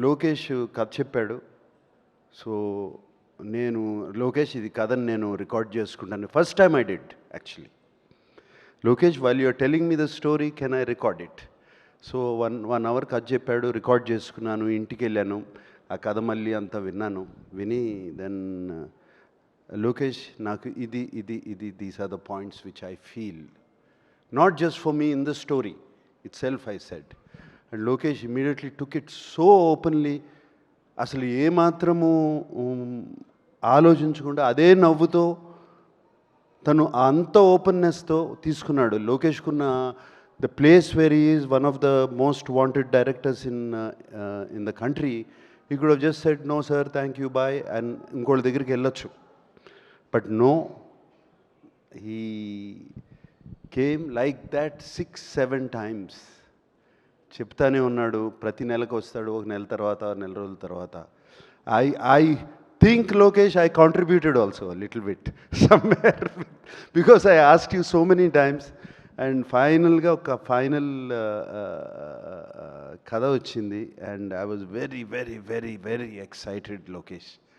లోకేష్ కథ చెప్పాడు. సో, నేను లోకేష్ ఇది కథని నేను రికార్డ్ చేసుకుంటాను. First time I did actually. Lokesh while you are telling me the story can I record it? So 1 hour కథ చెప్పాడు, రికార్డ్ చేసుకున్నాను, ఇంటికెళ్ళాను. ఆ కథ మళ్ళీ అంతా విన్నాను. విని దెన్ లోకేష్ నాకు these are the points which I feel not just for me in the story itself I said. And Lokesh immediately took it so openly. అసలు ఏమాత్రము ఆలోచించకుండా అదే నవ్వుతో తను అంత ఓపెన్నెస్తో తీసుకున్నాడు. లోకేష్కున్న the place where he is one of the most wanted directors in the country. He could have just said no sir, thank you, bye and ఇంకోళ్ళ దగ్గరికి వెళ్ళొచ్చు. But no, he came like that 6-7 times. చెప్తానే ఉన్నాడు. ప్రతి నెలకు వస్తాడు, ఒక నెల తర్వాత, నెల రోజుల తర్వాత. I think Lokesh, I contributed also a little bit somewhere because I asked you so many times and finally oka final kada vachindi and I was very excited, Lokesh.